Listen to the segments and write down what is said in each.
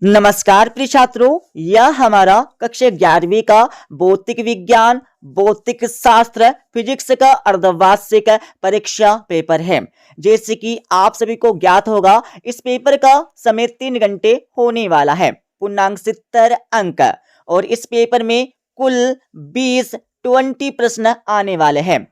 नमस्कार प्रिय छात्रों, यह हमारा कक्षा 11वीं का भौतिक विज्ञान, भौतिक शास्त्र, फिजिक्स का अर्धवार्षिक परीक्षा पेपर है। जैसे कि आप सभी को ज्ञात होगा, इस पेपर का समय 3 घंटे होने वाला है, पूर्णांक 70 अंक, और इस पेपर में कुल 20 प्रश्न आने वाले हैं।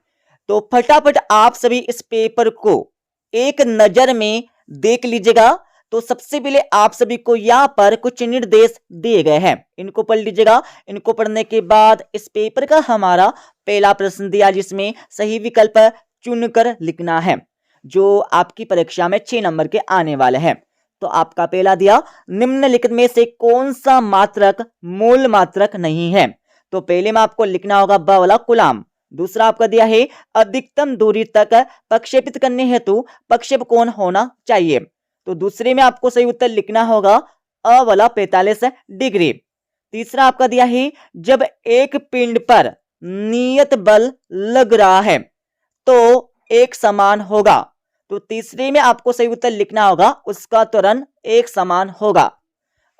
तो फटाफट आप सभी इस पेपर को एक नजर में देख लीजिएगा। तो सबसे पहले आप सभी को यहाँ पर कुछ निर्देश दिए गए हैं, इनको पढ़ लीजिएगा। इनको पढ़ने के बाद इस पेपर का हमारा पहला प्रश्न दिया, जिसमें सही विकल्प चुनकर लिखना है, जो आपकी परीक्षा में 6 नंबर के आने वाले हैं। तो आपका पहला दिया, निम्नलिखित में से कौन सा मात्रक मूल मात्रक नहीं है। तो पहले में आपको लिखना होगा ब वाला कूलाम। दूसरा आपका दिया है अधिकतम दूरी तक प्रक्षेपित करने हेतु प्रक्षेप कोण होना चाहिए। तो दूसरे में आपको सही उत्तर लिखना होगा अ वाला 45 डिग्री। तीसरा आपका दिया है जब एक पिंड पर नियत बल लग रहा है तो एक समान होगा। तो तीसरे में आपको सही उत्तर लिखना होगा उसका त्वरण एक समान होगा।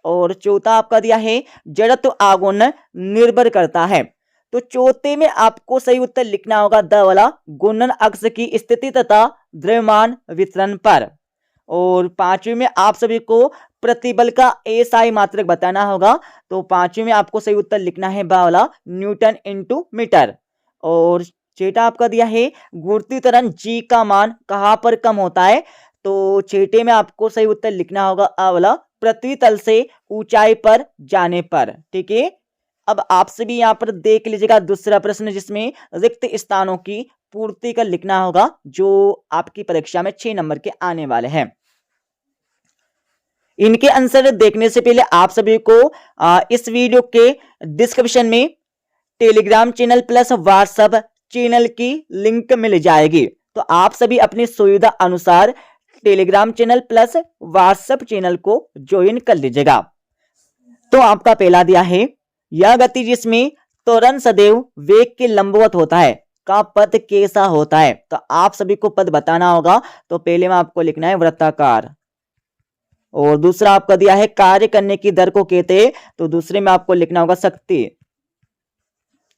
और चौथा आपका दिया है जड़त्व आघूर्ण निर्भर करता है। तो चौथे में आपको सही उत्तर लिखना होगा द वाला घूर्णन अक्ष की स्थिति तथा द्रव्यमान वितरण पर। और पांचवी में आप सभी को प्रतिबल का एसआई मात्रक बताना होगा। तो पांचवी में आपको सही उत्तर लिखना है बा वाला न्यूटन इंटू मीटर। और छठा आपका दिया है घूर्ती त्वरण जी का मान कहां पर कम होता है। तो छठे में आपको सही उत्तर लिखना होगा आ वाला पृथ्वी तल से ऊंचाई पर जाने पर। ठीक है, अब आप सभी यहां पर देख लीजिएगा दूसरा प्रश्न, जिसमें रिक्त स्थानों की पूर्ति कर लिखना होगा, जो आपकी परीक्षा में 6 नंबर के आने वाले हैं। इनके आंसर देखने से पहले आप सभी को इस वीडियो के डिस्क्रिप्शन में Telegram channel plus WhatsApp channel की लिंक मिल जाएगी। तो आप सभी अपनी सुविधा अनुसार Telegram channel plus WhatsApp channel को ज्वाइन कर लीजिएगा। तो आपका पहला दिया है यह गति जिसमें त्वरण सदैव वेग के लंबवत होता है का पथ कैसा होता है। तो आप सभी को पथ बताना होगा। तो पहले में आपको लिखना है वृत्ताकार। और दूसरा आपका दिया है कार्य करने की दर को कहते हैं। तो दूसरे में आपको लिखना होगा शक्ति।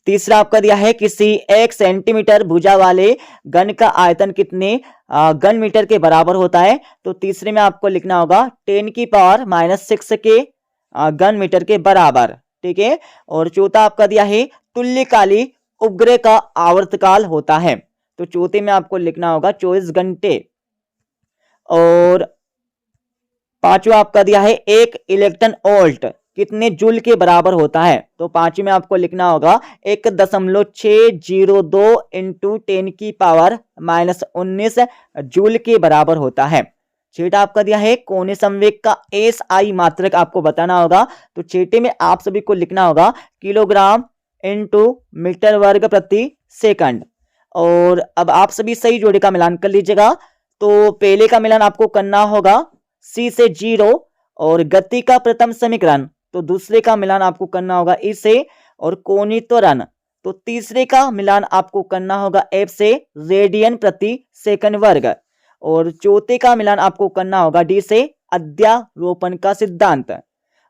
तीसरा आपका दिया है किसी 1 सेंटीमीटर भुजा वाले घन का आयतन कितने घन मीटर के बराबर होता है। तो तीसरे में आपको लिखना होगा 10⁻⁻6 के घन मीटर के बराबर। ठीक है, और चौथा आपका दिया है तुल्यकाली उपग्रह का आवर्तकाल होता है। तो चौथे में आपको लिखना होगा 24 घंटे। और पांचवा आपका दिया है 1 इलेक्ट्रॉन वोल्ट कितने जूल के बराबर होता है। तो पांचवे में आपको लिखना होगा 1.602 इंटू 10⁻⁻19 जूल के बराबर होता है। छठा आपका दिया है कोणीय संवेग का एसआई मात्रक आपको बताना होगा। तो छठे में आप सभी को लिखना होगा किलोग्राम इंटू मीटर वर्ग प्रति सेकंड। और अब आप सभी सही जोड़े का मिलान कर लीजिएगा। तो पहले का मिलान आपको करना होगा सी से 0 और गति का प्रथम समीकरण। तो दूसरे का मिलान आपको करना होगा ई से और कोणीय त्वरण। तो तीसरे का मिलान आपको करना होगा एफ से रेडियन प्रति सेकंड वर्ग। और चौथे का मिलान आपको करना होगा डी से अध्यारोपण का सिद्धांत।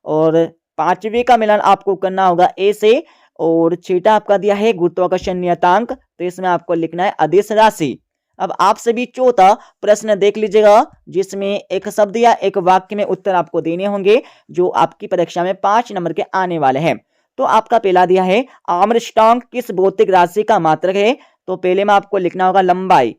और पांचवे का मिलान आपको करना होगा ए से। और छठा आपका दिया है गुरुत्वाकर्षण नियतांक। तो इसमें आपको लिखना है अदिश राशि। अब आप सभी चौथा प्रश्न देख लीजिएगा, जिसमें एक शब्द या एक वाक्य में उत्तर आपको देने होंगे, जो आपकी परीक्षा में 5 नंबर के आने वाले हैं। तो आपका पहला दिया है आर्मस्ट्रांग किस भौतिक राशि का मात्रक है। तो पहले में आपको लिखना होगा लंबाई,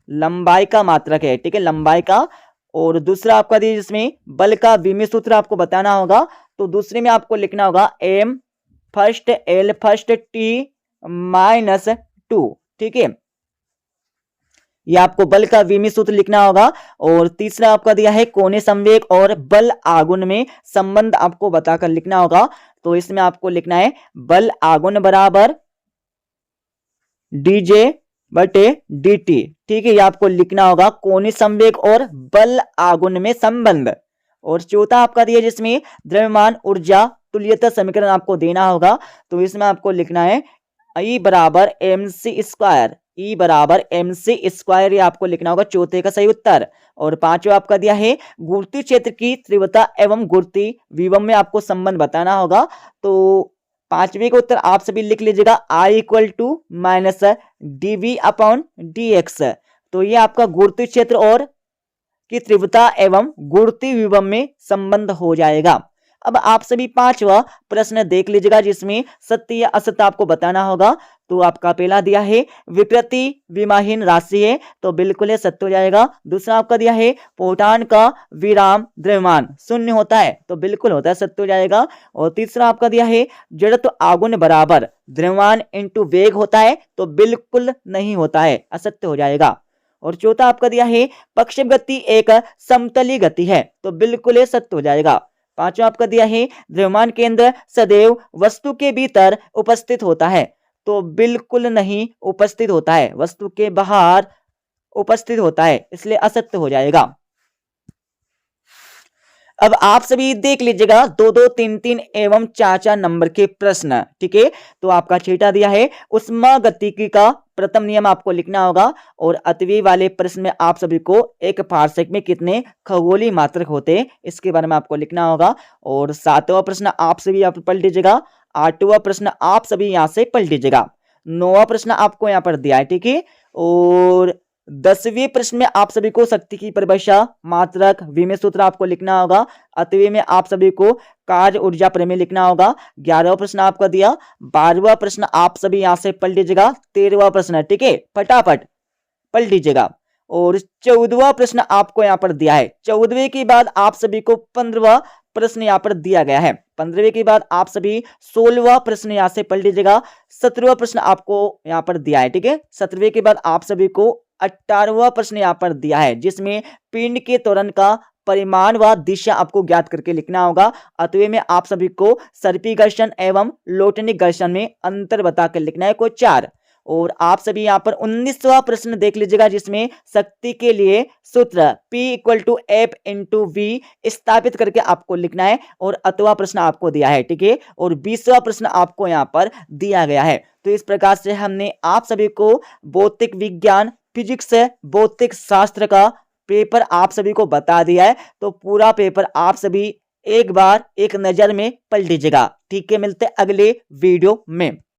लंबाई का मात्रक है। ठीक है, लंबाई का। और दूसरा आपका दिया जिसमें बल का विमीय सूत्र आपको बताना होगा। तो दूसरे में आपको लिखना होगा M first L first T -2। ठीक है, यह आपको बल का विमीय सूत्र लिखना होगा। और तीसरा आपका दिया है कोणीय संवेग और बल आघूर्ण में संबंध आपको बताकर लिखना होगा। तो इसमें आपको लिखना है बल आघूर्ण बराबर डीजे बटे dt। ठीक है, यह आपको लिखना होगा कोणीय संवेग और बल आघूर्ण में संबंध। और चौथा आपका दिया जिसमें द्रव्यमान ऊर्जा तुल्यता समीकरण आपको देना होगा। तो इसमें आपको लिखना है ई बराबर एम सी स्क्वायर, ई बराबर एम सी स्क्वायर, ये आपको लिखना होगा चौथे का सही उत्तर। और पांचवा आपका दिया है गुरुत्वीय क्षेत्र की तीव्रता एवं गुरुत्वीय विभव में आपको संबंध बताना होगा। तो पांचवे का उत्तर आप सभी लिख लीजिएगा I equal to minus d v upon d x. तो ये आपका गुरुत्वीय क्षेत्र और की तीव्रता एवं गुरुत्वीय विभव में संबंध हो जाएगा। अब आप सभी पांचवा प्रश्न देख लीजिएगा जिसमें सत्य या असत्य आपको बताना होगा। तो आपका पहला दिया है विकृति विमाहीन राशि है, तो बिल्कुल ये सत्य हो जाएगा। दूसरा आपका दिया है पोटान का विराम द्रव्यमान शून्य होता है, तो बिल्कुल होता है, सत्य हो जाएगा। और तीसरा आपका दिया है जड़त्व आघूर्ण बराबर द्रव्यमान इंटू वेग होता है, तो बिल्कुल नहीं होता है, असत्य हो जाएगा। और चौथा आपका दिया है प्रक्षेप गति एक समतली गति है, तो बिल्कुल ये सत्य हो जाएगा। पांचवा आपका दिया है द्रव्यमान केंद्र सदैव वस्तु के भीतर उपस्थित होता है, तो बिल्कुल नहीं उपस्थित होता है, वस्तु के बाहर उपस्थित होता है, इसलिए असत्य हो जाएगा। अब आप सभी देख लीजिएगा 2 2 3 3 एवं 4 4 नंबर के प्रश्न, ठीक है। तो आपका छठा दिया है उष्मागतिकी का प्रथम नियम आपको लिखना होगा। और अतवी वाले प्रश्न में आप सभी को एक पारसेक में कितने खगोलीय मात्रक होते हैं इसके बारे में आपको लिखना होगा। और सातवां प्रश्न आप सभी यहाँ पर पढ़ लीजिएगा। आठवां प्रश्न आप सभी यहाँ से पढ़ लीजिएगा। नौवां प्रश्न आपको यहाँ पर दिया है, ठीक है। और 10वें प्रश्न में आप सभी को शक्ति की परिभाषा, मात्रक, विमेय सूत्र आपको लिखना होगा। अतवे में आप सभी को कार्य ऊर्जा प्रमेय लिखना होगा। 11वां प्रश्न आपका दिया। 12वां प्रश्न आप सभी यहां से पढ़ लीजिएगा। 13वां प्रश्न, ठीक है, फटाफट पढ़ लीजिएगा। और 14वां प्रश्न आपको यहाँ पर दिया है। 14वें के बाद आप सभी को 15वां प्रश्न यहाँ पर दिया गया है। 15वें के बाद आप सभी 16वां प्रश्न यहाँ से पढ़ लीजिएगा। 17वां प्रश्न आपको यहाँ पर दिया है, ठीक है। 17वें के बाद आप सभी को 18वां प्रश्न यहाँ पर दिया है जिसमें पिंड के त्वरण का परिमाण व दिशा आपको ज्ञात करके लिखना होगा। अतवे में आप सभी को सर्पी घर्षण एवं लोटनिक घर्षण में अंतर बताकर लिखना है कोई 4। और आप सभी यहाँ पर 19वां प्रश्न देख लीजिएगा जिसमें शक्ति के लिए सूत्र P equal to F into V स्थापित करके आपको लिखना है। और अतवा प्रश्न आपको दिया है, ठीक है। और 20वां प्रश्न आपको यहाँ पर दिया गया है। तो इस प्रकार से हमने आप सभी को भौतिक विज्ञान, फिजिक्स, भौतिक शास्त्र का पेपर आप सभी को बता दिया है। तो पूरा पेपर आप सभी एक बार एक नजर में पढ़ लीजिएगा, ठीक है। मिलते अगले वीडियो में।